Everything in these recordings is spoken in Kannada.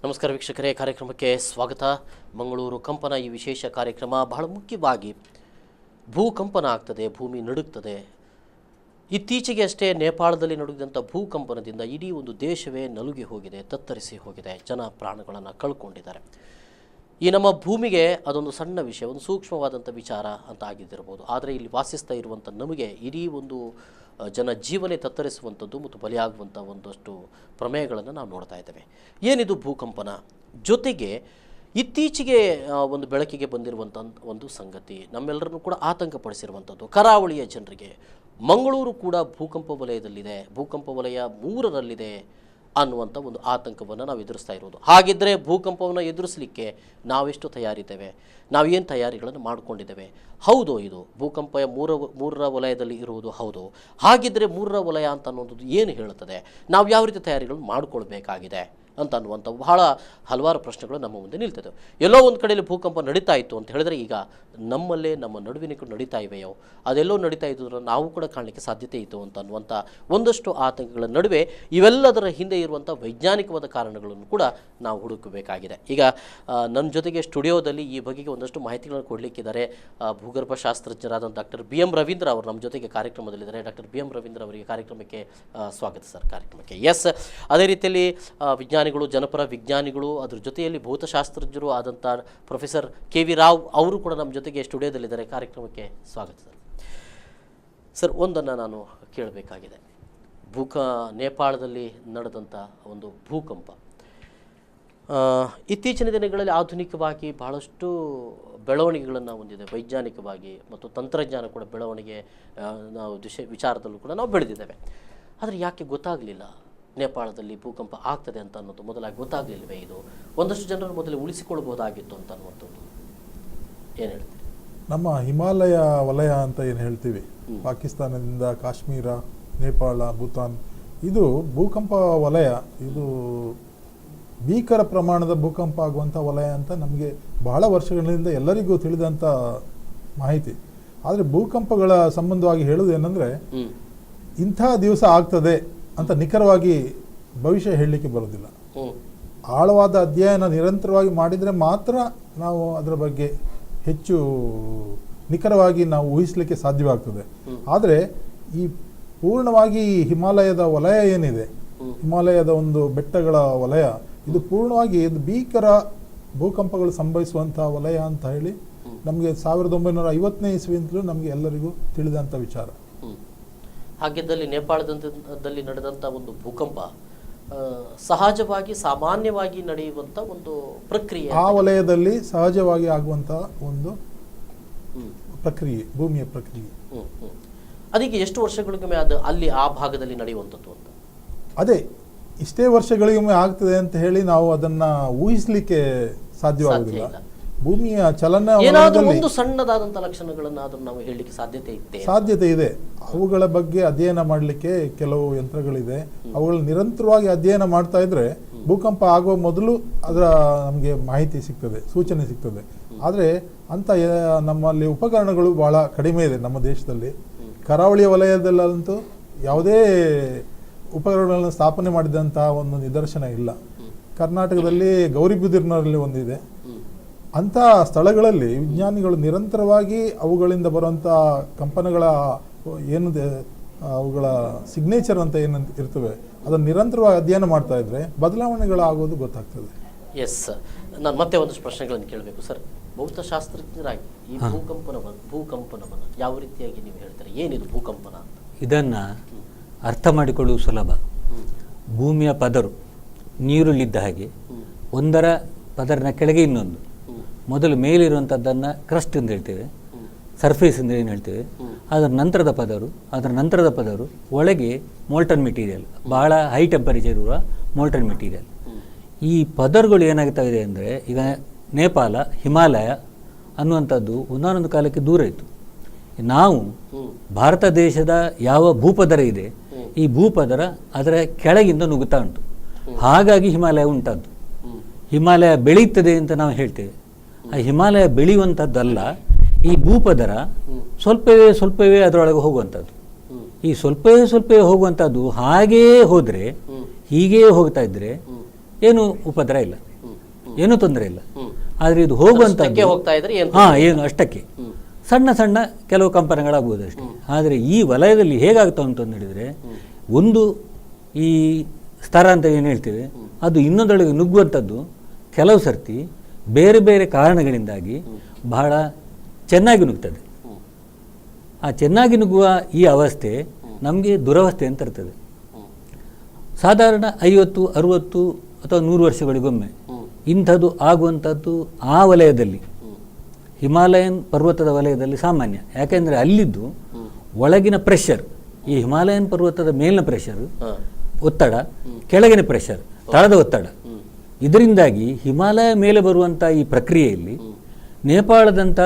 ನಮಸ್ಕಾರ ವೀಕ್ಷಕರೇ, ಕಾರ್ಯಕ್ರಮಕ್ಕೆ ಸ್ವಾಗತ. ಮಂಗಳೂರು ಕಂಪನ ಈ ವಿಶೇಷ ಕಾರ್ಯಕ್ರಮ ಬಹಳ ಮುಖ್ಯವಾಗಿ ಭೂಕಂಪನ ಆಗ್ತದೆ, ಭೂಮಿ ನಡುಗ್ತದೆ. ಇತ್ತೀಚೆಗೆ ಅಷ್ಟೇ ನೇಪಾಳದಲ್ಲಿ ನಡುಗಿದಂಥ ಭೂಕಂಪನದಿಂದ ಇಡೀ ಒಂದು ದೇಶವೇ ನಲುಗಿ ಹೋಗಿದೆ, ತತ್ತರಿಸಿ ಹೋಗಿದೆ, ಜನ ಪ್ರಾಣಗಳನ್ನು ಕಳ್ಕೊಂಡಿದ್ದಾರೆ. ಈ ನಮ್ಮ ಭೂಮಿಗೆ ಅದೊಂದು ಸಣ್ಣ ವಿಷಯ, ಒಂದು ಸೂಕ್ಷ್ಮವಾದಂಥ ವಿಚಾರ ಅಂತ ಆಗಿದ್ದಿರ್ಬೋದು. ಆದರೆ ಇಲ್ಲಿ ವಾಸಿಸ್ತಾ ಇರುವಂಥ ನಮಗೆ ಇಡೀ ಒಂದು ಜನ ಜೀವನೇ ತತ್ತರಿಸುವಂಥದ್ದು ಮತ್ತು ಬಲಿಯಾಗುವಂಥ ಒಂದಷ್ಟು ಪ್ರಮೇಯಗಳನ್ನು ನಾವು ನೋಡ್ತಾ ಇದ್ದೇವೆ. ಏನಿದು ಭೂಕಂಪನ? ಜೊತೆಗೆ ಇತ್ತೀಚೆಗೆ ಒಂದು ಬೆಳಕಿಗೆ ಬಂದಿರುವಂಥ ಒಂದು ಸಂಗತಿ ನಮ್ಮೆಲ್ಲರನ್ನು ಕೂಡ ಆತಂಕಪಡಿಸಿರುವಂಥದ್ದು, ಕರಾವಳಿಯ ಜನರಿಗೆ ಮಂಗಳೂರು ಕೂಡ ಭೂಕಂಪ ವಲಯದಲ್ಲಿದೆ, ಭೂಕಂಪ ವಲಯ 3ರಲ್ಲಿದೆ ಅನ್ನುವಂಥ ಒಂದು ಆತಂಕವನ್ನು ನಾವು ಎದುರಿಸ್ತಾ ಇರೋದು. ಹಾಗಿದ್ದರೆ ಭೂಕಂಪವನ್ನು ಎದುರಿಸಲಿಕ್ಕೆ ನಾವೆಷ್ಟು ತಯಾರಿದ್ದೇವೆ, ನಾವೇನು ತಯಾರಿಗಳನ್ನು ಮಾಡಿಕೊಂಡಿದ್ದೇವೆ? ಹೌದು, ಇದು ಭೂಕಂಪ 3ರ ವಲಯದಲ್ಲಿ ಇರುವುದು ಹೌದು. ಹಾಗಿದ್ದರೆ 3ರ ವಲಯ ಅಂತ ಅನ್ನೋದು ಏನು ಹೇಳುತ್ತದೆ, ನಾವು ಯಾವ ರೀತಿ ತಯಾರಿಗಳನ್ನು ಮಾಡಿಕೊಳ್ಬೇಕಾಗಿದೆ ಅಂತ ಅನ್ನುವಂಥ ಹಲವಾರು ಪ್ರಶ್ನೆಗಳು ನಮ್ಮ ಮುಂದೆ ನಿಲ್ತದೆ. ಎಲ್ಲೋ ಒಂದು ಕಡೆಯಲ್ಲಿ ಭೂಕಂಪ ನಡೀತಾ ಇತ್ತು ಅಂತ ಹೇಳಿದ್ರೆ ಈಗ ನಮ್ಮಲ್ಲೇ ನಮ್ಮ ನಡುವಿನ ನಡೀತಾ ಇವೆಯೋ, ಅದೆಲ್ಲೋ ನಡೀತಾ ಇದ್ದರೆ ನಾವು ಕೂಡ ಕಾಣಲಿಕ್ಕೆ ಸಾಧ್ಯತೆ ಇತ್ತು ಅಂತ ಅನ್ನುವಂಥ ಒಂದಷ್ಟು ಆತಂಕಗಳ ನಡುವೆ ಇವೆಲ್ಲದರ ಹಿಂದೆ ಇರುವಂಥ ವೈಜ್ಞಾನಿಕವಾದ ಕಾರಣಗಳನ್ನು ಕೂಡ ನಾವು ಹುಡುಕಬೇಕಾಗಿದೆ. ಈಗ ನನ್ನ ಜೊತೆಗೆ ಸ್ಟುಡಿಯೋದಲ್ಲಿ ಈ ಬಗೆಗೆ ಒಂದಷ್ಟು ಮಾಹಿತಿಗಳನ್ನು ಕೊಡಲಿಕ್ಕಿದ್ದಾರೆ ಭೂಗರ್ಭಶಾಸ್ತ್ರಜ್ಞರಾದ ಡಾಕ್ಟರ್ BM ರವೀಂದ್ರ ಅವರು ನಮ್ಮ ಜೊತೆಗೆ ಕಾರ್ಯಕ್ರಮದಲ್ಲಿದ್ದಾರೆ. ಡಾಕ್ಟರ್ BM ರವೀಂದ್ರ ಅವರಿಗೆ ಕಾರ್ಯಕ್ರಮಕ್ಕೆ ಸ್ವಾಗತ ಸರ್. ಕಾರ್ಯಕ್ರಮಕ್ಕೆ ಎಸ್. ಅದೇ ರೀತಿಯಲ್ಲಿ ವಿಜ್ಞಾನಿಗಳು, ಜನಪರ ವಿಜ್ಞಾನಿಗಳು, ಅದ್ರ ಜೊತೆಯಲ್ಲಿ ಭೌತಶಾಸ್ತ್ರಜ್ಞರು ಆದಂಥ ಪ್ರೊಫೆಸರ್ KV ರಾವ್ ಅವರು ಕೂಡ ನಮ್ಮ ಜೊತೆಗೆ ಸ್ಟುಡಿಯೋದಲ್ಲಿದ್ದಾರೆ. ಕಾರ್ಯಕ್ರಮಕ್ಕೆ ಸ್ವಾಗತ ಸರ್. ಸರ್, ಒಂದನ್ನು ನಾನು ಕೇಳಬೇಕಾಗಿದೆ. ನೇಪಾಳದಲ್ಲಿ ನಡೆದಂಥ ಒಂದು ಭೂಕಂಪ ಇತ್ತೀಚಿನ ದಿನಗಳಲ್ಲಿ ಆಧುನಿಕವಾಗಿ ಬಹಳಷ್ಟು ಬೆಳವಣಿಗೆಗಳನ್ನು ಹೊಂದಿದೆ, ವೈಜ್ಞಾನಿಕವಾಗಿ ಮತ್ತು ತಂತ್ರಜ್ಞಾನ ಕೂಡ ಬೆಳವಣಿಗೆ ನಾವು ವಿಚಾರದಲ್ಲೂ ಕೂಡ ನಾವು ಬೆಳೆದಿದ್ದೇವೆ. ಆದರೆ ಯಾಕೆ ಗೊತ್ತಾಗಲಿಲ್ಲ ನೇಪಾಳದಲ್ಲಿ ಭೂಕಂಪ ಆಗ್ತದೆ ಅಂತ ಅನ್ನೋದು ಮೊದಲಾಗಿ ಗೊತ್ತಾಗಲಿಲ್ಲವೇ? ಇದು ಒಂದಷ್ಟು ಜನರು ಮೊದಲೇ ಉಳಿಸಿಕೊಳ್ಬೋದಾಗಿತ್ತು ಅಂತ ಅನ್ನುವಂಥದ್ದು ಏನು ಹೇಳ್ತೀವಿ? ನಮ್ಮ ಹಿಮಾಲಯ ವಲಯ ಅಂತ ಏನು ಹೇಳ್ತೀವಿ, ಪಾಕಿಸ್ತಾನದಿಂದ ಕಾಶ್ಮೀರ, ನೇಪಾಳ, ಭೂತಾನ್, ಇದು ಭೂಕಂಪ ವಲಯ. ಇದು ಭೀಕರ ಪ್ರಮಾಣದ ಭೂಕಂಪ ಆಗುವಂಥ ವಲಯ ಅಂತ ನಮಗೆ ಬಹಳ ವರ್ಷಗಳಿಂದ ಎಲ್ಲರಿಗೂ ತಿಳಿದಂಥ ಮಾಹಿತಿ. ಆದರೆ ಭೂಕಂಪಗಳ ಸಂಬಂಧವಾಗಿ ಹೇಳೋದು ಏನಂದರೆ, ಇಂಥ ದಿವಸ ಆಗ್ತದೆ ಅಂತ ನಿಖರವಾಗಿ ಭವಿಷ್ಯ ಹೇಳಲಿಕ್ಕೆ ಬರೋದಿಲ್ಲ. ಆಳವಾದ ಅಧ್ಯಯನ ನಿರಂತರವಾಗಿ ಮಾಡಿದರೆ ಮಾತ್ರ ನಾವು ಅದರ ಬಗ್ಗೆ ಹೆಚ್ಚು ನಿಖರವಾಗಿ ನಾವು ಊಹಿಸಲಿಕ್ಕೆ ಸಾಧ್ಯವಾಗ್ತದೆ. ಆದರೆ ಈ ಪೂರ್ಣವಾಗಿ ಹಿಮಾಲಯದ ವಲಯ ಏನಿದೆ, ಹಿಮಾಲಯದ ಒಂದು ಬೆಟ್ಟಗಳ ವಲಯ, ಇದು ಪೂರ್ಣವಾಗಿ ಇದು ಭೀಕರ ಭೂಕಂಪಗಳು ಸಂಭವಿಸುವಂಥ ವಲಯ ಅಂತ ಹೇಳಿ ನಮಗೆ 1950ನೇ ಇಸ್ವಿಯಿಂದಲೂ ನಮಗೆ ಎಲ್ಲರಿಗೂ ತಿಳಿದಂಥ ವಿಚಾರ. ಹಾಗಿದ್ದಲ್ಲಿ ನೇಪಾಳದಲ್ಲಿ ನಡೆದಂಥ ಒಂದು ಭೂಕಂಪ ಸಹಜವಾಗಿ, ಸಾಮಾನ್ಯವಾಗಿ ನಡೆಯುವಂಥ ಒಂದು ಪ್ರಕ್ರಿಯೆ, ಆ ವಲಯದಲ್ಲಿ ಸಹಜವಾಗಿ ಆಗುವಂಥ ಒಂದು ಪ್ರಕ್ರಿಯೆ, ಭೂಮಿಯ ಪ್ರಕ್ರಿಯೆ. ಅದಕ್ಕೆ ಎಷ್ಟು ವರ್ಷಗಳಿಗೊಮ್ಮೆ ಅದು ಅಲ್ಲಿ ಆ ಭಾಗದಲ್ಲಿ ನಡೆಯುವಂಥದ್ದು ಅಂತ? ಅದೇ ಇಷ್ಟೇ ವರ್ಷಗಳಿಗೊಮ್ಮೆ ಆಗ್ತದೆ ಅಂತ ಹೇಳಿ ನಾವು ಅದನ್ನ ಊಹಿಸಲಿಕ್ಕೆ ಸಾಧ್ಯವಾಗುವುದಿಲ್ಲ. ಭೂಮಿಯ ಚಲನ ಒಂದು ಸಣ್ಣದಾದಂಥ ಲಕ್ಷಣಗಳನ್ನಾದರೂ ನಾವು ಹೇಳಲಿಕ್ಕೆ ಸಾಧ್ಯತೆ ಇದೆ. ಅವುಗಳ ಬಗ್ಗೆ ಅಧ್ಯಯನ ಮಾಡಲಿಕ್ಕೆ ಕೆಲವು ಯಂತ್ರಗಳಿದೆ. ಅವುಗಳ ನಿರಂತರವಾಗಿ ಅಧ್ಯಯನ ಮಾಡ್ತಾ ಇದ್ರೆ ಭೂಕಂಪ ಆಗುವ ಮೊದಲು ಅದರ ನಮಗೆ ಮಾಹಿತಿ ಸಿಗ್ತದೆ, ಸೂಚನೆ ಸಿಗ್ತದೆ. ಆದರೆ ಅಂತ ನಮ್ಮಲ್ಲಿ ಉಪಕರಣಗಳು ಬಹಳ ಕಡಿಮೆ ಇದೆ ನಮ್ಮ ದೇಶದಲ್ಲಿ. ಕರಾವಳಿಯ ವಲಯದಲ್ಲಂತೂ ಯಾವುದೇ ಉಪಕರಣಗಳನ್ನು ಸ್ಥಾಪನೆ ಮಾಡಿದಂತಹ ಒಂದು ನಿದರ್ಶನ ಇಲ್ಲ. ಕರ್ನಾಟಕದಲ್ಲಿ ಗೌರಿಬಿದನೂರಿನಲ್ಲಿ ಒಂದಿದೆ. ಅಂಥ ಸ್ಥಳಗಳಲ್ಲಿ ವಿಜ್ಞಾನಿಗಳು ನಿರಂತರವಾಗಿ ಅವುಗಳಿಂದ ಬರುವಂಥ ಕಂಪನಗಳ ಏನಿದೆ, ಅವುಗಳ ಸಿಗ್ನೇಚರ್ ಅಂತ ಏನು ಇರ್ತವೆ, ಅದನ್ನು ನಿರಂತರವಾಗಿ ಅಧ್ಯಯನ ಮಾಡ್ತಾ ಇದ್ರೆ ಬದಲಾವಣೆಗಳಾಗೋದು ಗೊತ್ತಾಗ್ತದೆ. ಎಸ್. ನಾನು ಮತ್ತೆ ಒಂದಷ್ಟು ಪ್ರಶ್ನೆಗಳನ್ನು ಕೇಳಬೇಕು ಸರ್. ಭೌತಶಾಸ್ತ್ರಜ್ಞರಾಗಿ ಈ ಭೂಕಂಪನವನ್ನು ಯಾವ ರೀತಿಯಾಗಿ ನೀವು ಹೇಳ್ತಾರೆ? ಏನಿದು ಭೂಕಂಪನ? ಇದನ್ನು ಅರ್ಥ ಮಾಡಿಕೊಳ್ಳುವುದು ಸುಲಭ. ಭೂಮಿಯ ಪದರು ನೀರುಳ್ಳಿದ್ದ ಹಾಗೆ, ಒಂದರ ಪದರಿನ ಕೆಳಗೆ ಇನ್ನೊಂದು. ಮೊದಲು ಮೇಲಿರುವಂಥದ್ದನ್ನು ಕ್ರಸ್ಟ್ ಅಂತ ಹೇಳ್ತೇವೆ, ಸರ್ಫೇಸ್ ಅಂತ ಏನು ಹೇಳ್ತೇವೆ. ಅದರ ನಂತರದ ಪದರು ಒಳಗೆ ಮೋಲ್ಟನ್ ಮೆಟೀರಿಯಲ್, ಬಹಳ ಹೈ ಟೆಂಪರೇಚರ್ ಇರುವ ಮೋಲ್ಟನ್ ಮೆಟೀರಿಯಲ್. ಈ ಪದರುಗಳು ಏನಾಗ್ತಾ ಇದೆ ಅಂದರೆ, ಈಗ ನೇಪಾಳ, ಹಿಮಾಲಯ ಅನ್ನುವಂಥದ್ದು ಒಂದಾನೊಂದು ಕಾಲಕ್ಕೆ ದೂರ ಇತ್ತು. ನಾವು ಭಾರತ ದೇಶದ ಯಾವ ಭೂಪದರ ಇದೆ, ಈ ಭೂಪದರ ಅದರ ಕೆಳಗಿಂದ ನುಗ್ಗುತ್ತಾ ಉಂಟು. ಹಾಗಾಗಿ ಹಿಮಾಲಯ ಉಂಟದ್ದು. ಹಿಮಾಲಯ ಬೆಳೆಯುತ್ತದೆ ಅಂತ ನಾವು ಹೇಳ್ತೇವೆ. ಆ ಹಿಮಾಲಯ ಬೆಳೆಯುವಂಥದ್ದಲ್ಲ, ಈ ಭೂಪದರ ಸ್ವಲ್ಪವೇ ಅದರೊಳಗೆ ಹೋಗುವಂಥದ್ದು. ಈ ಸ್ವಲ್ಪವೇ ಹೋಗುವಂಥದ್ದು ಹಾಗೇ ಹೋದರೆ, ಹೀಗೇ ಹೋಗ್ತಾ ಇದ್ರೆ ಏನು ಉಪದ್ರ ಇಲ್ಲ. ಏನೂ ತೊಂದರೆ ಇಲ್ಲ. ಹ್ಮ್. ಆದರೆ ಇದು ಹೋಗುವಂಥದ್ದು ಅಷ್ಟಕ್ಕೆ ಹೋಗ್ತಾ ಇದ್ರೆ ಏನು ಹಾಂ, ಏನು ಅಷ್ಟಕ್ಕೆ ಹ್ಮ್. ಸಣ್ಣ ಸಣ್ಣ ಕೆಲವು ಕಂಪನಗಳಾಗ್ಬೋದು ಅಷ್ಟೇ. ಆದರೆ ಈ ವಲಯದಲ್ಲಿ ಹೇಗಾಗ್ತಾ ಉಂಟು ಅಂತ ಹೇಳಿದರೆ, ಒಂದು ಈ ಸ್ತರ ಅಂತ ಏನು ಹೇಳ್ತೇವೆ ಅದು ಇನ್ನೊಂದೊಳಗೆ ನುಗ್ಗುವಂಥದ್ದು ಕೆಲವು ಸರ್ತಿ ಬೇರೆ ಬೇರೆ ಕಾರಣಗಳಿಂದಾಗಿ ಬಹಳ ಚೆನ್ನಾಗಿ ನುಗ್ತದೆ. ಆ ಚೆನ್ನಾಗಿ ನುಗ್ಗುವ ಈ ಅವಸ್ಥೆ ನಮಗೆ ದುರವಸ್ಥೆ ಅಂತ ಇರ್ತದೆ. ಸಾಧಾರಣ 50, 60 ಅಥವಾ 100 ವರ್ಷಗಳಿಗೊಮ್ಮೆ ಇಂಥದ್ದು ಆಗುವಂಥದ್ದು ಆ ವಲಯದಲ್ಲಿ, ಹಿಮಾಲಯನ್ ಪರ್ವತದ ವಲಯದಲ್ಲಿ ಸಾಮಾನ್ಯ. ಯಾಕೆಂದರೆ ಅಲ್ಲಿದ್ದು ಒಳಗಿನ ಪ್ರೆಷರ್, ಈ ಹಿಮಾಲಯನ್ ಪರ್ವತದ ಮೇಲಿನ ಪ್ರೆಷರ್ ಒತ್ತಡ, ಕೆಳಗಿನ ಪ್ರೆಷರ್ ತಳದ ಒತ್ತಡ, ಇದರಿಂದಾಗಿ ಹಿಮಾಲಯ ಮೇಲೆ ಬರುವಂಥ ಈ ಪ್ರಕ್ರಿಯೆಯಲ್ಲಿ ನೇಪಾಳದಂಥ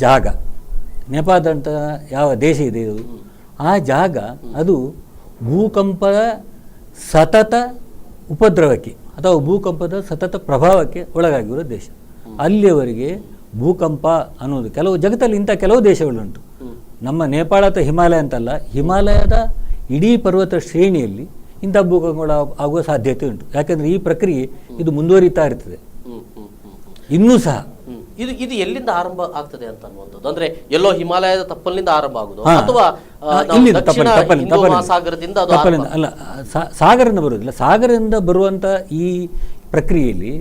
ಜಾಗ, ನೇಪಾಳದಂಥ ಯಾವ ದೇಶ ಇದೆ ಇದು, ಆ ಜಾಗ ಅದು ಭೂಕಂಪದ ಸತತ ಉಪದ್ರವಕ್ಕೆ ಅಥವಾ ಭೂಕಂಪದ ಸತತ ಪ್ರಭಾವಕ್ಕೆ ಒಳಗಾಗಿರೋ ದೇಶ. ಅಲ್ಲಿಯವರೆಗೆ ಭೂಕಂಪ ಅನ್ನೋದು ಕೆಲವು ಜಗತ್ತಲ್ಲಿ ಇಂಥ ಕೆಲವು ದೇಶಗಳುಂಟು. ನಮ್ಮ ನೇಪಾಳ ಅಥವಾ ಹಿಮಾಲಯ ಅಂತಲ್ಲ, ಹಿಮಾಲಯದ ಇಡೀ ಪರ್ವತ ಶ್ರೇಣಿಯಲ್ಲಿ ಇಂಥ ಭೂಕಂಪಗಳು ಆಗುವ ಸಾಧ್ಯತೆ ಉಂಟು. ಯಾಕೆಂದರೆ ಈ ಪ್ರಕ್ರಿಯೆ ಇದು ಮುಂದುವರಿತಾ ಇರ್ತದೆ ಇನ್ನೂ ಸಹ. ಇದು ಇದು ಎಲ್ಲಿಂದ ಆರಂಭ ಆಗ್ತದೆ ಅಂತ ಅನ್ನುವಂಥದ್ದು, ಅಂದ್ರೆ ಎಲ್ಲೋ ಹಿಮಾಲಯದ ತಪ್ಪಲಿನಿಂದ ಆರಂಭ ಆಗುದು ಅಥವಾ ದಕ್ಷಿಣ ಹಿಂದೂ ಮಹಾಸಾಗರದಿಂದ ಅದು ಆರಂಭ? ಅಲ್ಲ, ಸಾಗರದಿಂದ ಬರುವುದಿಲ್ಲ. ಸಾಗರದಿಂದ ಬರುವಂಥ ಈ ಪ್ರಕ್ರಿಯೆಯಲ್ಲಿ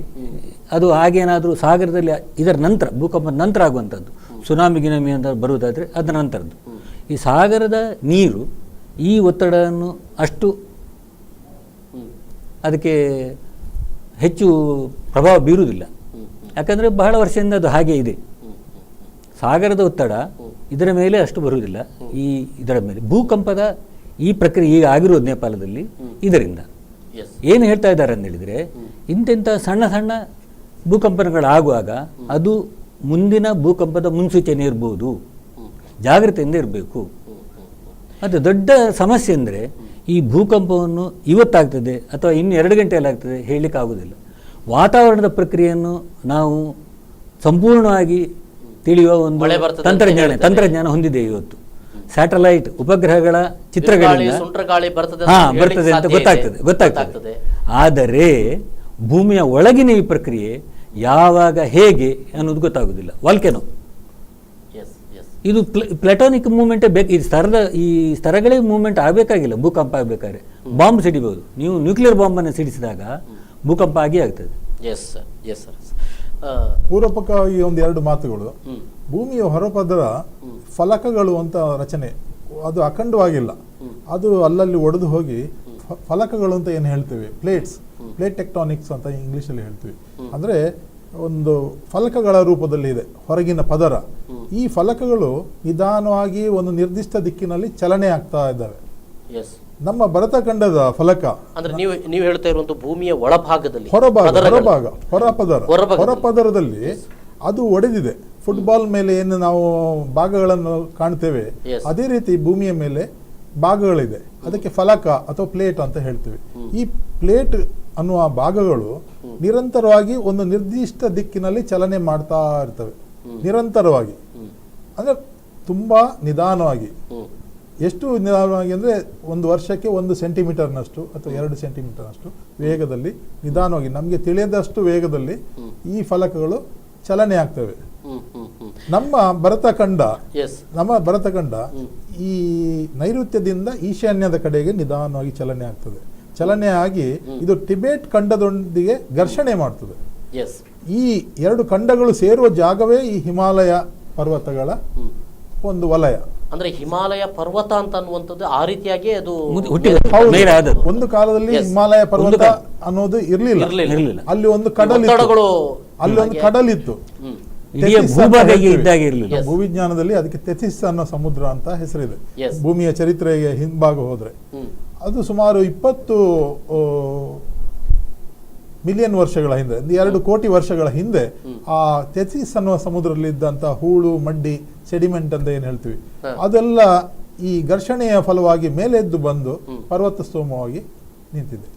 ಅದು ಹಾಗೇನಾದರೂ ಸಾಗರದಲ್ಲಿ ಇದರ ನಂತರ, ಭೂಕಂಪದ ನಂತರ ಆಗುವಂಥದ್ದು, ಸುನಾಮಿ ಗಿನಾಮಿ ಅಂತ ಬರುವುದಾದರೆ ಅದರ ನಂತರದ್ದು. ಈ ಸಾಗರದ ನೀರು ಈ ಒತ್ತಡವನ್ನು ಅಷ್ಟು ಅದಕ್ಕೆ ಹೆಚ್ಚು ಪ್ರಭಾವ ಬೀರುವುದಿಲ್ಲ. ಯಾಕಂದರೆ ಬಹಳ ವರ್ಷದಿಂದ ಅದು ಹಾಗೆ ಇದೆ. ಸಾಗರದ ಒತ್ತಡ ಇದರ ಮೇಲೆ ಅಷ್ಟು ಬರುವುದಿಲ್ಲ. ಇದರ ಮೇಲೆ ಭೂಕಂಪದ ಈ ಪ್ರಕ್ರಿಯೆ ಈಗ ಆಗಿರೋದು ನೇಪಾಳದಲ್ಲಿ ಇದರಿಂದ. ಏನು ಹೇಳ್ತಾ ಇದ್ದಾರೆ ಅಂತ ಹೇಳಿದರೆ, ಇಂತೆಂಥ ಸಣ್ಣ ಸಣ್ಣ ಭೂಕಂಪನಗಳಾಗುವಾಗ ಅದು ಮುಂದಿನ ಭೂಕಂಪದ ಮುನ್ಸೂಚನೆ ಇರ್ಬೋದು, ಜಾಗ್ರತೆಯಿಂದ ಇರಬೇಕು. ಮತ್ತು ದೊಡ್ಡ ಸಮಸ್ಯೆ ಅಂದರೆ ಈ ಭೂಕಂಪವನ್ನು ಇವತ್ತಾಗ್ತದೆ ಅಥವಾ ಇನ್ನು 2 ಗಂಟೆಯಲ್ಲಿ ಆಗ್ತದೆ ಹೇಳಲಿಕ್ಕೆ ಆಗೋದಿಲ್ಲ. ವಾತಾವರಣದ ಪ್ರಕ್ರಿಯೆಯನ್ನು ನಾವು ಸಂಪೂರ್ಣವಾಗಿ ತಿಳಿಯುವ ಒಂದು ತಂತ್ರಜ್ಞಾನ ಹೊಂದಿದೆ ಇವತ್ತು. ಸ್ಯಾಟಲೈಟ್ ಉಪಗ್ರಹಗಳ ಚಿತ್ರಗಳಿಂದ ಬರ್ತದೆ ಅಂತ ಗೊತ್ತಾಗ್ತದೆ. ಆದರೆ ಭೂಮಿಯ ಒಳಗಿನ ಈ ಪ್ರಕ್ರಿಯೆ ಯಾವಾಗ ಹೇಗೆ ಅನ್ನೋದು ಗೊತ್ತಾಗೋದಿಲ್ಲ. ವಾಲ್ಕೆನೋ ಇದು ಪ್ಲಾಟೋನಿಕ್ ಮೂವ್ಮೆಂಟೇ ಬೇಕು. ಈ ಸ್ತರಗಳೇ ಮೂವ್ಮೆಂಟ್ ಆಗಬೇಕಾಗಿಲ್ಲ. ಭೂಕಂಪ ಆಗಬೇಕಾದ್ರೆ ಬಾಂಬ್ ಸಿಡಿಬಹುದು. ನೀವು ನ್ಯೂಕ್ಲಿಯರ್ ಬಾಂಬನ್ನು ಸಿಡಿಸಿದಾಗ ಭೂಕಂಪ ಆಗಿ ಆಗ್ತದೆ. ಪೂರ್ವಪಕವಾಗಿ 1-2 ಮಾತುಗಳು. ಭೂಮಿಯ ಹೊರಪದರ ಫಲಕಗಳು ಅಂತ ರಚನೆ ಅದು ಅಖಂಡವಾಗಿಲ್ಲ. ಅದು ಅಲ್ಲಲ್ಲಿ ಒಡೆದು ಹೋಗಿ ಫಲಕಗಳು ಅಂತ ಏನು ಹೇಳ್ತೇವೆ, ಪ್ಲೇಟ್ ಟೆಕ್ಟಾನಿಕ್ಸ್ ಅಂತ ಇಂಗ್ಲಿಷಲ್ಲಿ ಹೇಳ್ತೀವಿ. ಅಂದರೆ ಒಂದು ಫಲಕಗಳ ರೂಪದಲ್ಲಿ ಇದೆ ಹೊರಗಿನ ಪದರ. ಈ ಫಲಕಗಳು ನಿಧಾನವಾಗಿ ಒಂದು ನಿರ್ದಿಷ್ಟ ದಿಕ್ಕಿನಲ್ಲಿ ಚಲನೆ ಆಗ್ತಾ ಇದ್ದಾವೆ. ನಮ್ಮ ಭರತಖಂಡದ ಫಲಕ ಅಂದ್ರೆ ನೀವು ಹೇಳ್ತಾ ಇರುವಂತ ಭೂಮಿಯ ಒಳಭಾಗದಲ್ಲಿ ಹೊರಪದರದಲ್ಲಿ ಅದು ಒಡೆದಿದೆ. ಫುಟ್ಬಾಲ್ ಮೇಲೆ ಏನು ನಾವು ಭಾಗಗಳನ್ನು ಕಾಣ್ತೇವೆ, ಅದೇ ರೀತಿ ಭೂಮಿಯ ಮೇಲೆ ಭಾಗಗಳಿದೆ. ಅದಕ್ಕೆ ಫಲಕ ಅಥವಾ ಪ್ಲೇಟ್ ಅಂತ ಹೇಳ್ತೀವಿ. ಈ ಪ್ಲೇಟ್ ಅನ್ನುವ ಭಾಗಗಳು ನಿರಂತರವಾಗಿ ಒಂದು ನಿರ್ದಿಷ್ಟ ದಿಕ್ಕಿನಲ್ಲಿ ಚಲನೆ ಮಾಡ್ತಾ ಇರ್ತವೆ. ನಿರಂತರವಾಗಿ ಅಂದ್ರೆ ತುಂಬಾ ನಿಧಾನವಾಗಿ. ಎಷ್ಟು ನಿಧಾನವಾಗಿ ಅಂದರೆ 1 ವರ್ಷಕ್ಕೆ 1 ಸೆಂಟಿಮೀಟರ್ನಷ್ಟು ಅಥವಾ 2 ಸೆಂಟಿಮೀಟರ್ನಷ್ಟು ವೇಗದಲ್ಲಿ ನಿಧಾನವಾಗಿ, ನಮಗೆ ತಿಳಿಯದಷ್ಟು ವೇಗದಲ್ಲಿ ಈ ಫಲಕಗಳು ಚಲನೆ ಆಗ್ತವೆ. ನಮ್ಮ ಭರತಖಂಡ ಈ ನೈಋತ್ಯದಿಂದ ಈಶಾನ್ಯದ ಕಡೆಗೆ ನಿಧಾನವಾಗಿ ಚಲನೆ ಆಗ್ತದೆ. ಚಲನೆ ಆಗಿ ಇದು ಟಿಬೆಟ್ ಖಂಡದೊಂದಿಗೆ ಘರ್ಷಣೆ ಮಾಡ್ತದೆ. ಈ 2 ಖಂಡಗಳು ಸೇರುವ ಜಾಗವೇ ಈ ಹಿಮಾಲಯ ಪರ್ವತಗಳ ಒಂದು ವಲಯ. ಅಂದ್ರೆ ಹಿಮಾಲಯ ಪರ್ವತ ಅಂತ ಅನ್ನುವಂಥದ್ದು ಆ ರೀತಿಯಾಗಿ ಅದು ಒಂದು ಕಾಲದಲ್ಲಿ ಹಿಮಾಲಯ ಪರ್ವತ ಅನ್ನೋದು ಇರ್ಲಿಲ್ಲ. ಅಲ್ಲಿ ಒಂದು ಕಡಲಿತ್ತು. ಭೂವಿಜ್ಞಾನದಲ್ಲಿ ಅದಕ್ಕೆ ತೆಥಿಸ್ ಅನ್ನೋ ಸಮುದ್ರ ಅಂತ ಹೆಸರಿದೆ. ಭೂಮಿಯ ಚರಿತ್ರೆಗೆ ಹಿಂಭಾಗ ಹೋದ್ರೆ ಅದು ಸುಮಾರು 20 ಮಿಲಿಯನ್ ವರ್ಷಗಳ ಹಿಂದೆ, 2 ಕೋಟಿ ವರ್ಷಗಳ ಹಿಂದೆ ಆ ತೆಥಿಸ್ ಅನ್ನುವ ಸಮುದ್ರದಲ್ಲಿ ಇದ್ದಂತ ಹೂಳು, ಮಡ್ಡಿ, ಸೆಡಿಮೆಂಟ್ ಅಂತ ಏನ್ ಹೇಳ್ತೀವಿ, ಅದೆಲ್ಲ ಈ ಘರ್ಷಣೆಯ ಫಲವಾಗಿ ಮೇಲೆ ಎದ್ದು ಬಂದು ಪರ್ವತ ಸ್ತೋಮವಾಗಿ ನಿಂತಿದೆ.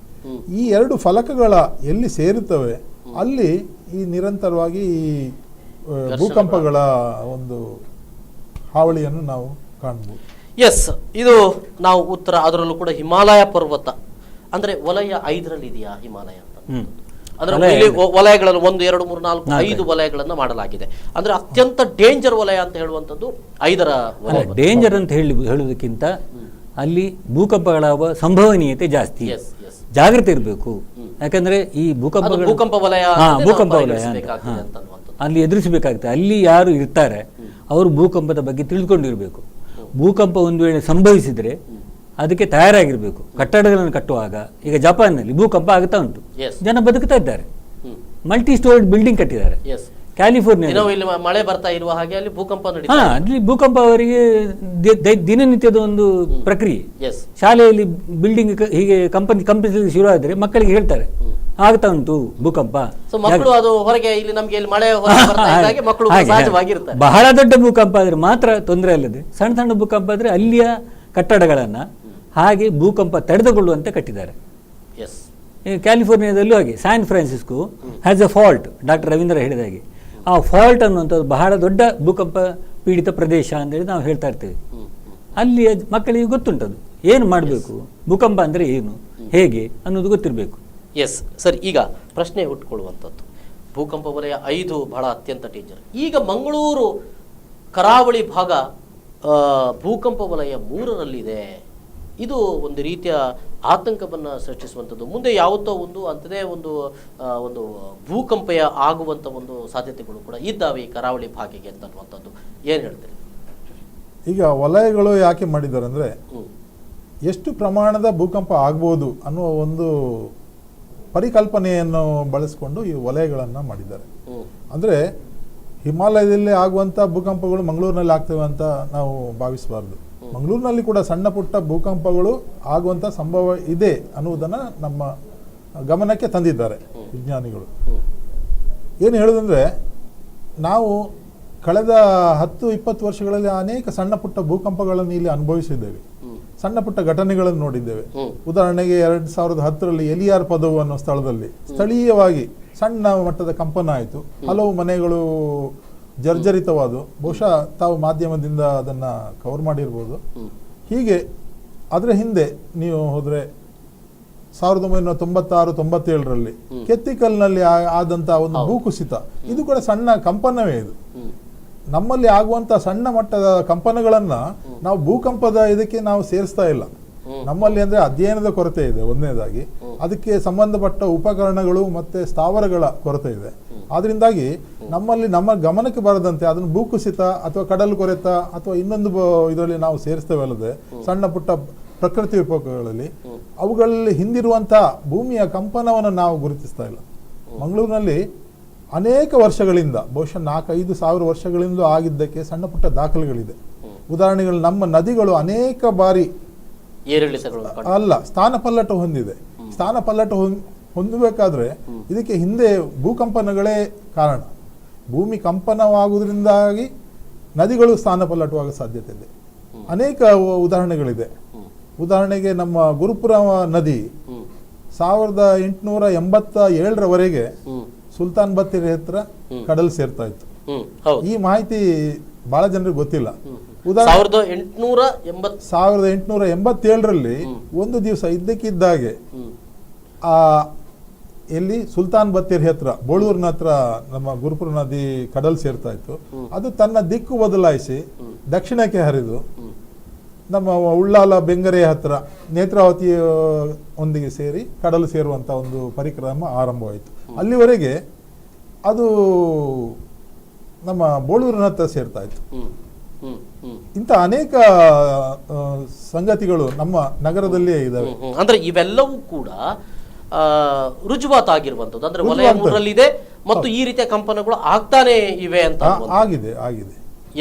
ಈ 2 ಫಲಕಗಳ ಎಲ್ಲಿ ಸೇರುತ್ತವೆ ಅಲ್ಲಿ ಈ ನಿರಂತರವಾಗಿ ಈ ಭೂಕಂಪಗಳ ಒಂದು ಹಾವಳಿಯನ್ನು ನಾವು ಕಾಣಬಹುದು. ಇದು ನಾವು ಉತ್ತರ, ಅದರಲ್ಲೂ ಕೂಡ ಹಿಮಾಲಯ ಪರ್ವತ ಅಂದ್ರೆ ವಲಯ 5ರಲ್ಲಿ ಇದೆಯಾ ಹಿಮಾಲಯ ಅಂತ? ಅಂದ್ರೆ ಇಲ್ಲಿ ವಲಯಗಳನ್ನು 1 2 3 4 5 ವಲಯಗಳನ್ನ ಮಾಡಲಾಗಿದೆ. ಅಂದ್ರೆ ಅತ್ಯಂತ ಡೇಂಜರ್ ವಲಯ ಅಂತ ಹೇಳುವಂಥದ್ದು 5ರ ವಲಯ. ಡೇಂಜರ್ ಅಂತ ಹೇಳುವುದಕ್ಕಿಂತ ಅಲ್ಲಿ ಭೂಕಂಪಗಳಾಗುವ ಸಂಭವನೀಯತೆ ಜಾಸ್ತಿ, ಜಾಗ್ರತೆ ಇರಬೇಕು. ಯಾಕಂದ್ರೆ ಈ ಭೂಕಂಪ ವಲಯ ಅಂತ ಅಲ್ಲಿ ಎದುರಿಸಬೇಕಾಗುತ್ತೆ. ಅಲ್ಲಿ ಯಾರು ಇರ್ತಾರೆ ಅವರು ಭೂಕಂಪದ ಬಗ್ಗೆ ತಿಳ್ಕೊಂಡಿರ್ಬೇಕು. ಭೂಕಂಪ ಒಂದು ವೇಳೆ ಸಂಭವಿಸಿದ್ರೆ ಅದಕ್ಕೆ ತಯಾರಾಗಿರ್ಬೇಕು. ಕಟ್ಟಡಗಳನ್ನು ಕಟ್ಟುವಾಗ ಈಗ ಜಪಾನ್ನಲ್ಲಿ ಭೂಕಂಪ ಆಗ್ತಾ ಉಂಟು, ಜನ ಬದುಕ್ತಾ ಇದ್ದಾರೆ, ಮಲ್ಟಿ ಸ್ಟೋರ್ಡ್ ಬಿಲ್ಡಿಂಗ್ ಕಟ್ಟಿದ್ದಾರೆ. ಕ್ಯಾಲಿಫೋರ್ನಿಯಾ ಮಳೆ ಬರ್ತಾ ಇರುವ ಹಾಗೆ ಅಲ್ಲಿ ಭೂಕಂಪ ಅಲ್ಲಿ ಭೂಕಂಪ ಅವರಿಗೆ ದಿನನಿತ್ಯದ ಒಂದು ಪ್ರಕ್ರಿಯೆ. ಶಾಲೆಯಲ್ಲಿ ಬಿಲ್ಡಿಂಗ್ ಹೀಗೆ ಕಂಪನಿ ಶುರು ಆದರೆ ಮಕ್ಕಳಿಗೆ ಹೇಳ್ತಾರೆ ಆಗ್ತಾ ಉಂಟು ಭೂಕಂಪ. ಬಹಳ ದೊಡ್ಡ ಭೂಕಂಪ ಆದ್ರೆ ಮಾತ್ರ ತೊಂದರೆ ಅಲ್ಲದೆ ಸಣ್ಣ ಸಣ್ಣ ಭೂಕಂಪ ಆದ್ರೆ ಅಲ್ಲಿಯ ಕಟ್ಟಡಗಳನ್ನ ಹಾಗೆ ಭೂಕಂಪ ತಡೆದುಕೊಳ್ಳುವಂತೆ ಕಟ್ಟಿದ್ದಾರೆ. ಕ್ಯಾಲಿಫೋರ್ನಿಯಾದಲ್ಲೂ ಹಾಗೆ San Francisco has a fault. Doctor Ravindra ಹೇಳಿದ ಹಾಗೆ ಆ ಫಾಲ್ಟ್ ಅನ್ನುವಂಥದ್ದು ಬಹಳ ದೊಡ್ಡ ಭೂಕಂಪ ಪೀಡಿತ ಪ್ರದೇಶ ಅಂತೇಳಿ ನಾವು ಹೇಳ್ತಾ ಇರ್ತೇವೆ. ಅಲ್ಲಿಯ ಮಕ್ಕಳಿಗೆ ಗೊತ್ತುಂಟದು ಏನು ಮಾಡಬೇಕು, ಭೂಕಂಪ ಅಂದರೆ ಏನು, ಹೇಗೆ ಅನ್ನೋದು ಗೊತ್ತಿರಬೇಕು. ಎಸ್ ಸರ್, ಈಗ ಪ್ರಶ್ನೆ ಹುಟ್ಟುಕೊಳ್ಳುವಂಥದ್ದು ಭೂಕಂಪ ವಲಯ 5 ಬಹಳ ಅತ್ಯಂತ ಡೇಂಜರ್. ಈಗ ಮಂಗಳೂರು ಕರಾವಳಿ ಭಾಗ ಭೂಕಂಪ ವಲಯ 3ರಲ್ಲಿದೆ. ಇದು ಒಂದು ರೀತಿಯ ಆತಂಕವನ್ನು ಸೃಷ್ಟಿಸುವಂಥದ್ದು. ಮುಂದೆ ಯಾವತ್ತೋ ಒಂದು ಅಂಥದೇ ಒಂದು ಭೂಕಂಪ ಆಗುವಂಥ ಒಂದು ಸಾಧ್ಯತೆಗಳು ಕೂಡ ಇದ್ದಾವೆ ಈ ಕರಾವಳಿ ಭಾಗಕ್ಕೆ ಅಂತನ್ನುವಂಥದ್ದು ಏನು ಹೇಳ್ತೀರಿ? ಈಗ ವಲಯಗಳು ಯಾಕೆ ಮಾಡಿದ್ದಾರೆ ಅಂದರೆ ಎಷ್ಟು ಪ್ರಮಾಣದ ಭೂಕಂಪ ಆಗ್ಬೋದು ಅನ್ನುವ ಒಂದು ಪರಿಕಲ್ಪನೆಯನ್ನು ಬಳಸಿಕೊಂಡು ಈ ವಲಯಗಳನ್ನು ಮಾಡಿದ್ದಾರೆ. ಅಂದರೆ ಹಿಮಾಲಯದಲ್ಲಿ ಆಗುವಂಥ ಭೂಕಂಪಗಳು ಮಂಗಳೂರಿನಲ್ಲಿ ಆಗ್ತವೆ ಅಂತ ನಾವು ಭಾವಿಸಬಾರ್ದು. ಮಂಗಳೂರಿನಲ್ಲಿ ಕೂಡ ಸಣ್ಣ ಪುಟ್ಟ ಭೂಕಂಪಗಳು ಆಗುವಂಥ ಸಂಭವ ಇದೆ ಅನ್ನುವುದನ್ನು ನಮ್ಮ ಗಮನಕ್ಕೆ ತಂದಿದ್ದಾರೆ ವಿಜ್ಞಾನಿಗಳು. ಏನು ಹೇಳೋದಂದರೆ, ನಾವು ಕಳೆದ 10-20 ವರ್ಷಗಳಲ್ಲಿ ಅನೇಕ ಸಣ್ಣ ಪುಟ್ಟ ಭೂಕಂಪಗಳನ್ನು ಇಲ್ಲಿ ಅನುಭವಿಸಿದ್ದೇವೆ, ಸಣ್ಣ ಪುಟ್ಟ ಘಟನೆಗಳನ್ನು ನೋಡಿದ್ದೇವೆ. ಉದಾಹರಣೆಗೆ 2010ರಲ್ಲಿ ಎಲಿಯಾರ್ ಪದವು ಅನ್ನೋ ಸ್ಥಳದಲ್ಲಿ ಸ್ಥಳೀಯವಾಗಿ ಸಣ್ಣ ಮಟ್ಟದ ಕಂಪನ ಆಯಿತು, ಹಲವು ಮನೆಗಳು ಜರ್ಜರಿತವಾದವು. ಬಹುಶಃ ತಾವು ಮಾಧ್ಯಮದಿಂದ ಅದನ್ನು ಕವರ್ ಮಾಡಿರ್ಬೋದು. ಹೀಗೆ ಅದರ ಹಿಂದೆ ನೀವು ಹೋದರೆ 1996-97ರಲ್ಲಿ ಕೆತ್ತಿಕಲ್ನಲ್ಲಿ ಆದಂಥ ಒಂದು ಭೂಕುಸಿತ, ಇದು ಕೂಡ ಸಣ್ಣ ಕಂಪನವೇ. ಇದು ನಮ್ಮಲ್ಲಿ ಆಗುವಂಥ ಸಣ್ಣ ಮಟ್ಟದ ಕಂಪನಗಳನ್ನು ನಾವು ಭೂಕಂಪದ ಇದಕ್ಕೆ ನಾವು ಸೇರಿಸ್ತಾ ಇಲ್ಲ. ನಮ್ಮಲ್ಲಿ ಅಂದರೆ ಅಧ್ಯಯನದ ಕೊರತೆ ಇದೆ ಒಂದನೇದಾಗಿ, ಅದಕ್ಕೆ ಸಂಬಂಧಪಟ್ಟ ಉಪಕರಣಗಳು ಮತ್ತು ಸ್ಥಾವರಗಳ ಕೊರತೆ ಇದೆ. ಆದ್ರಿಂದಾಗಿ ನಮ್ಮಲ್ಲಿ ನಮ್ಮ ಗಮನಕ್ಕೆ ಬರದಂತೆ ಅದನ್ನು ಭೂಕುಸಿತ ಅಥವಾ ಕಡಲು ಕೊರೆತ ಅಥವಾ ಇನ್ನೊಂದು ಇದರಲ್ಲಿ ನಾವು ಸೇರಿಸ್ತೇವೆ ಅಲ್ಲದೆ ಸಣ್ಣ ಪುಟ್ಟ ಪ್ರಕೃತಿ ವಿಕೋಪಗಳಲ್ಲಿ ಅವುಗಳಲ್ಲಿ ಹಿಂದಿರುವಂಥ ಭೂಮಿಯ ಕಂಪನವನ್ನು ನಾವು ಗುರುತಿಸ್ತಾ ಇಲ್ಲ. ಮಂಗಳೂರಿನಲ್ಲಿ ಅನೇಕ ವರ್ಷಗಳಿಂದ ಬಹುಶಃ 4-5 ಸಾವಿರ ವರ್ಷಗಳಿಂದ ಆಗಿದ್ದಕ್ಕೆ ಸಣ್ಣ ಪುಟ್ಟ ದಾಖಲೆಗಳಿದೆ. ಉದಾಹರಣೆಗಳು, ನಮ್ಮ ನದಿಗಳು ಅನೇಕ ಬಾರಿ ಸ್ಥಾನಪಲ್ಲಟ ಹೊಂದಿದೆ. ಸ್ಥಾನಪಲ್ಲಟ ಹೊಂದಬೇಕಾದ್ರೆ ಇದಕ್ಕೆ ಹಿಂದೆ ಭೂಕಂಪನಗಳೇ ಕಾರಣ. ಭೂಮಿ ಕಂಪನವಾಗುವುದರಿಂದಾಗಿ ನದಿಗಳು ಸ್ಥಾನಪಲ್ಲಟವಾಗುವ ಸಾಧ್ಯತೆ ಇದೆ. ಅನೇಕ ಉದಾಹರಣೆಗಳಿದೆ. ಉದಾಹರಣೆಗೆ ನಮ್ಮ ಗುರುಪುರ ನದಿ 1887ರವರೆಗೆ ಸುಲ್ತಾನ್ ಬತ್ತೇರಿ ಹತ್ರ ಕಡಲ್ ಸೇರ್ತಾ ಇತ್ತು. ಈ ಮಾಹಿತಿ ಬಹಳ ಜನರಿಗೆ ಗೊತ್ತಿಲ್ಲ. 1887ರಲ್ಲಿ ಒಂದು ದಿವಸ ಇದ್ದಕ್ಕಿದ್ದಾಗೆ ಎಲ್ಲಿ ಸುಲ್ತಾನ್ ಬತ್ತೇರಿ ಹತ್ರ ಬೋಳೂರಿನ ಹತ್ರ ನಮ್ಮ ಗುರುಪುರ ನದಿ ಕಡಲ್ ಸೇರ್ತಾ ಇತ್ತು. ಅದು ತನ್ನ ದಿಕ್ಕು ಬದಲಾಯಿಸಿ ದಕ್ಷಿಣಕ್ಕೆ ಹರಿದು ನಮ್ಮ ಉಳ್ಳಾಲ ಬೆಂಗರೆ ಹತ್ರ ನೇತ್ರಾವತಿ ಒಂದಿಗೆ ಸೇರಿ ಕಡಲು ಸೇರುವಂತ ಒಂದು ಪರಿಕ್ರಮ ಆರಂಭವಾಯಿತು. ಅಲ್ಲಿವರೆಗೆ ಅದು ನಮ್ಮ ಬೋಳೂರಿನ ಹತ್ರ ಸೇರ್ತಾ ಇತ್ತು. ಇಂಥ ಅನೇಕ ಸಂಗತಿಗಳು ನಮ್ಮ ನಗರದಲ್ಲಿಯೇ ಇದಾವೆ. ಅಂದ್ರೆ ಇವೆಲ್ಲವೂ ಕೂಡ ರುಜುವಾತಾಗಿರುವಂತದ್ದು. ಅಂದ್ರೆ ವಲಯ 3ರಲ್ಲಿದೆ ಮತ್ತು ಈ ರೀತಿಯ ಕಂಪನಗಳು ಆಗ್ತಾನೆ ಇವೆ ಅಂತ ಆಗಿದೆ.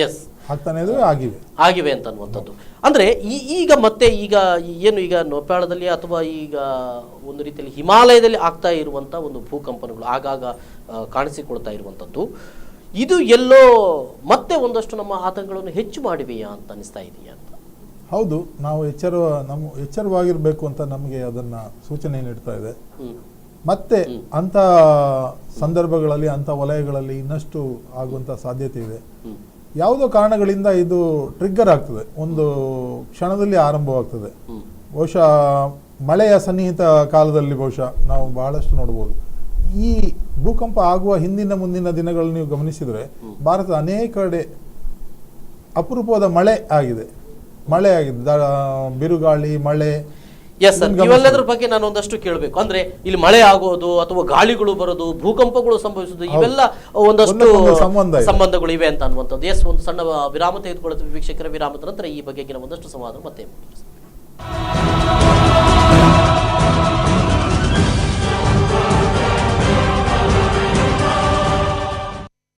ಎಸ್, ಆಗ್ತಾನೆ ಆಗಿವೆ ಅಂತ ಅನ್ನುವಂಥದ್ದು. ಅಂದ್ರೆ ಈಗ ಮತ್ತೆ ಈಗ ಏನು ಈಗ ನೇಪಾಳದಲ್ಲಿ ಅಥವಾ ಈಗ ಒಂದು ರೀತಿಯಲ್ಲಿ ಹಿಮಾಲಯದಲ್ಲಿ ಆಗ್ತಾ ಇರುವಂತ ಒಂದು ಭೂಕಂಪನಗಳು ಆಗಾಗ ಕಾಣಿಸಿಕೊಳ್ತಾ ಇರುವಂತದ್ದು, ಇದು ಎಲ್ಲೋ ಮತ್ತೆ ಒಂದಷ್ಟು ನಮ್ಮ ಆತಂಕಗಳನ್ನು ಹೆಚ್ಚು ಮಾಡಿವೆಯಾ ಅಂತ ಅನಿಸ್ತಾ ಇದೆಯಾ ಅಂತ? ಹೌದು, ನಾವು ಎಚ್ಚರವಾಗಿರ್ಬೇಕು ಅಂತ ನಮಗೆ ಅದನ್ನ ಸೂಚನೆ ನೀಡ್ತಾ ಇದೆ. ಮತ್ತೆ ಅಂತ ಸಂದರ್ಭಗಳಲ್ಲಿ ಅಂತ ವಲಯಗಳಲ್ಲಿ ಇನ್ನಷ್ಟು ಆಗುವಂತ ಸಾಧ್ಯತೆ ಇದೆ. ಯಾವುದೋ ಕಾರಣಗಳಿಂದ ಇದು ಟ್ರಿಗ್ಗರ್ ಆಗ್ತದೆ, ಒಂದು ಕ್ಷಣದಲ್ಲಿ ಆರಂಭವಾಗ್ತದೆ. ಬಹುಶಃ ಮಳೆಯ ಸನ್ನಿಹಿತ ಕಾಲದಲ್ಲಿ ಬಹುಶಃ ನಾವು ಬಹಳಷ್ಟು ನೋಡ್ಬೋದು. ಈ ಭೂಕಂಪ ಆಗುವ ಹಿಂದಿನ ಮುಂದಿನ ದಿನಗಳಲ್ಲಿ ನೀವು ಗಮನಿಸಿದರೆ ಭಾರತದ ಅನೇಕ ಕಡೆ ಅಪರೂಪವಾದ ಮಳೆ ಆಗಿದೆ, ಬಿರುಗಾಳಿ ಮಳೆ. ಎಸ್ ಸರ್, ಇವೆಲ್ಲದರ ಬಗ್ಗೆ ನಾನು ಒಂದಷ್ಟು ಕೇಳಬೇಕು. ಅಂದ್ರೆ ಇಲ್ಲಿ ಮಳೆ ಆಗೋದು ಅಥವಾ ಗಾಳಿಗಳು ಬರೋದು, ಭೂಕಂಪಗಳು ಸಂಭವಿಸುವುದು, ಇವೆಲ್ಲ ಒಂದಷ್ಟು ಸಂಬಂಧಗಳು ಇವೆ ಅಂತ ಅನ್ನುವಂಥದ್ದು. ಎಸ್, ಒಂದು ಸಣ್ಣ ವಿರಾಮ ತೆಗೆದುಕೊಳ್ಳುತ್ತೇವೆ ವೀಕ್ಷಕರ. ವಿರಾಮದ ನಂತರ ಈ ಬಗೆಗಿನ ಒಂದಷ್ಟು ಸಂವಾದ ಮತ್ತೆ